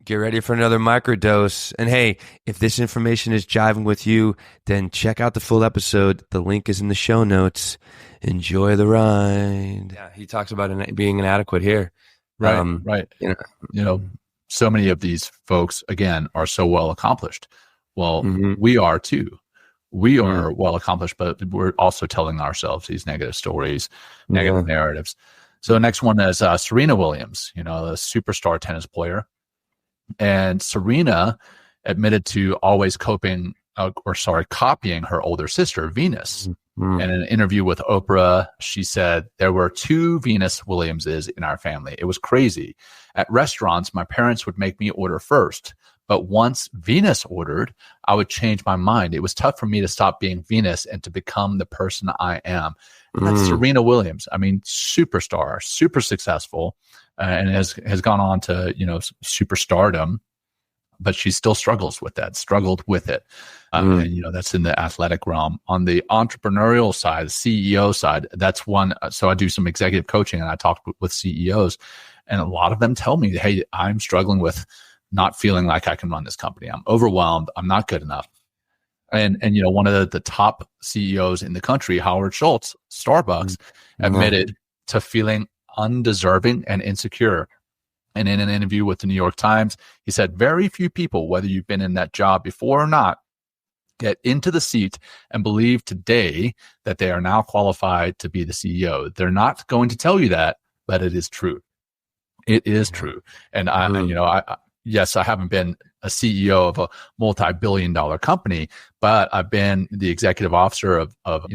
Get ready for another microdose. And hey, if this information is jiving with you, then check out the full episode. The link is in the show notes. Enjoy the ride. Yeah, he talks about being inadequate here. Right. You know, so many of these folks, again, are so well accomplished. Well, we are too. We are well accomplished, but we're also telling ourselves these negative stories, negative narratives. So the next one is Serena Williams, the superstar tennis player. And Serena admitted to always copying her older sister, Venus. In an interview with Oprah, she said, there were 2 Venus Williamses in our family. It was crazy. At restaurants, my parents would make me order first. But once Venus ordered, I would change my mind. It was tough for me to stop being Venus and to become the person I am. And that's Serena Williams. I mean, superstar, super successful, and has gone on to, superstardom. But she still struggled with it. And, that's in the athletic realm. On the entrepreneurial side, the CEO side, that's one. So I do some executive coaching and I talk with CEOs, and a lot of them tell me, hey, I'm struggling with not feeling like I can run this company. I'm overwhelmed. I'm not good enough. And one of the top CEOs in the country, Howard Schultz, Starbucks, admitted to feeling undeserving and insecure. And in an interview with the New York Times, he said, very few people, whether you've been in that job before or not, get into the seat and believe today that they are now qualified to be the CEO. They're not going to tell you that, but it is true. It is true. And yes, I haven't been a CEO of a multi-billion-dollar company, but I've been the executive officer of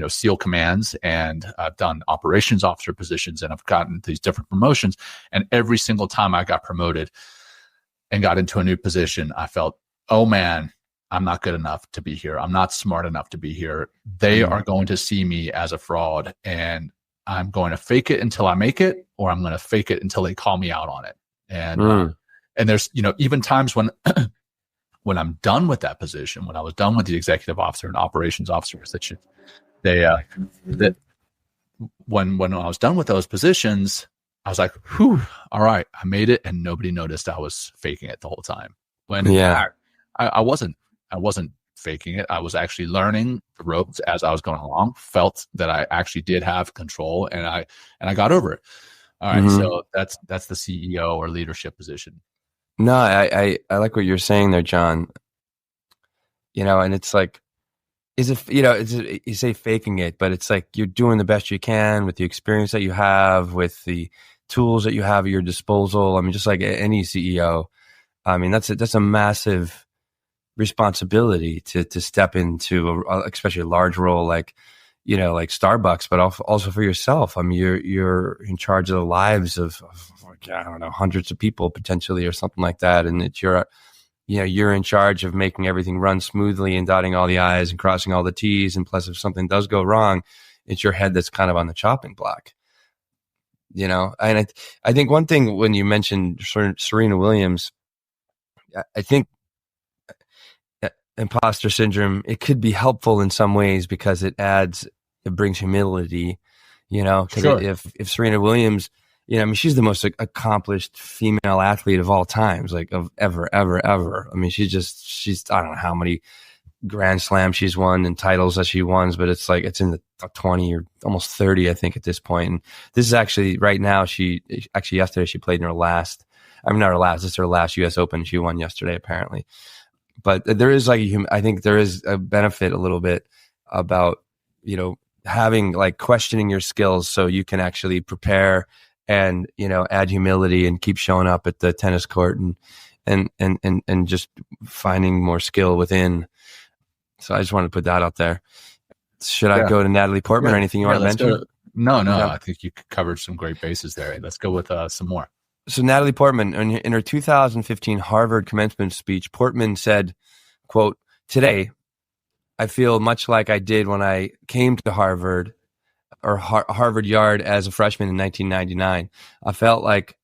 SEAL commands, and I've done operations officer positions, and I've gotten these different promotions. And every single time I got promoted and got into a new position, I felt, oh man, I'm not good enough to be here. I'm not smart enough to be here. They are going to see me as a fraud, and I'm going to fake it until I make it, or I'm going to fake it until they call me out on it. And there's, even times when when I'm done with that position, when I was done with the executive officer and operations officer position, when I was done with those positions, I was like, whew, all right, I made it, and nobody noticed I was faking it the whole time. When I wasn't faking it. I was actually learning the ropes as I was going along, felt that I actually did have control, and I got over it. All right. So that's the CEO or leadership position. No, I like what you're saying there, John. And it's like, you say faking it, but it's like you're doing the best you can with the experience that you have, with the tools that you have at your disposal. I mean, just like any CEO, I mean, that's a massive responsibility to step into, especially a large role like Starbucks, but also for yourself. I mean, you're in charge of the lives of I don't know, hundreds of people potentially, or something like that. And it's you're in charge of making everything run smoothly and dotting all the I's and crossing all the T's. And plus, if something does go wrong, it's your head that's kind of on the chopping block. And I think one thing, when you mentioned Serena Williams, I think imposter syndrome, it could be helpful in some ways because it brings humility, because if Serena Williams, she's the most accomplished female athlete of all times, like of ever. I mean, she's, I don't know how many Grand Slams she's won and titles that she won, but it's like, it's in the top 20 or almost 30, I think, at this point. And this is actually right now, yesterday she played in this is her last US Open. She won yesterday, apparently. But there is I think there is a benefit a little bit about, having questioning your skills so you can actually prepare and, add humility and keep showing up at the tennis court and just finding more skill within. So I just wanted to put that out there. Should I go to Natalie Portman or anything you want to mention? No. I think you covered some great bases there. Let's go with some more. So Natalie Portman, in her 2015 Harvard commencement speech, Portman said, quote, "Today, I feel much like I did when I came to Harvard or Harvard Yard as a freshman in 1999. I felt like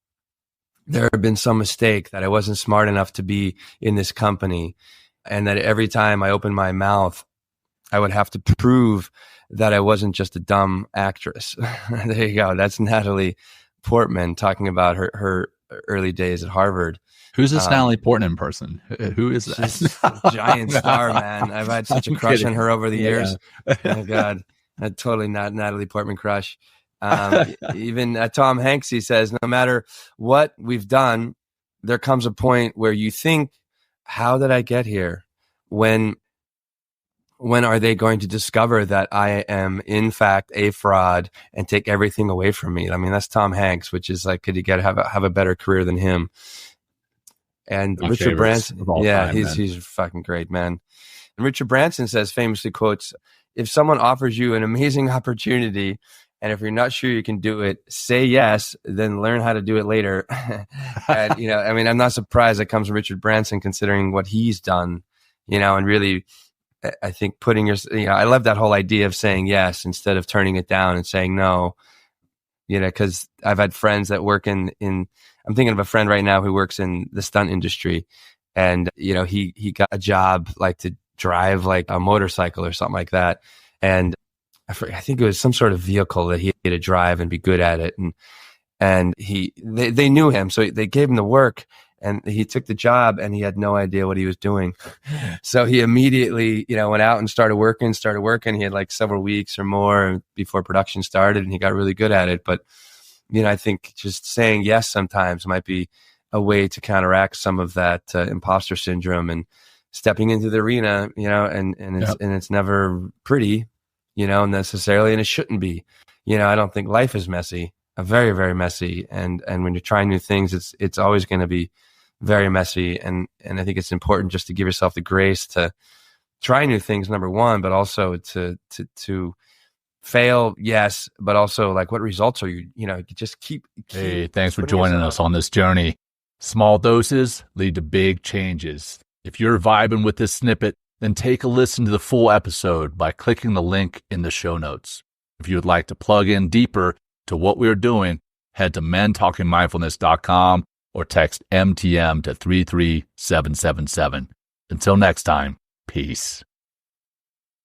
there had been some mistake, that I wasn't smart enough to be in this company, and that every time I opened my mouth, I would have to prove that I wasn't just a dumb actress." There you go. That's Natalie Portman talking about her early days at Harvard. Who's this Natalie Portman person? Who is that? She's a giant star, man. I've had such a crush on her over the years. Oh God, a totally not Natalie Portman crush. Even Tom Hanks, he says, no matter what we've done, there comes a point where you think, how did I get here? When are they going to discover that I am in fact a fraud and take everything away from me? I mean, that's Tom Hanks, which is like, could you have a better career than him? And my Richard Branson, he's fucking great, man. And Richard Branson says, famously quotes, if someone offers you an amazing opportunity, and if you're not sure you can do it, say yes, then learn how to do it later. And, I mean, I'm not surprised that comes from Richard Branson, considering what he's done, and really, I think I love that whole idea of saying yes instead of turning it down and saying no, because I've had friends that work in I'm thinking of a friend right now who works in the stunt industry, and, he got a job like to drive like a motorcycle or something like that. And I think it was some sort of vehicle that he had to drive and be good at it. And they knew him. So they gave him the work, and he took the job, and he had no idea what he was doing. So he immediately, went out and started working. He had like several weeks or more before production started, and he got really good at it. But, I think just saying yes sometimes might be a way to counteract some of that imposter syndrome and stepping into the arena, and it's never pretty, necessarily, and it shouldn't be. I don't think life is messy, very, very messy. And when you're trying new things, it's always going to be very messy. And I think it's important just to give yourself the grace to try new things, number one, but also to fail. Yes. But also, like, what results are you just keep hey, thanks for joining us on this journey. Small doses lead to big changes. If you're vibing with this snippet, then take a listen to the full episode by clicking the link in the show notes. If you would like to plug in deeper to what we're doing, head to mentalkingmindfulness.com or text MTM to 33777. Until next time, peace.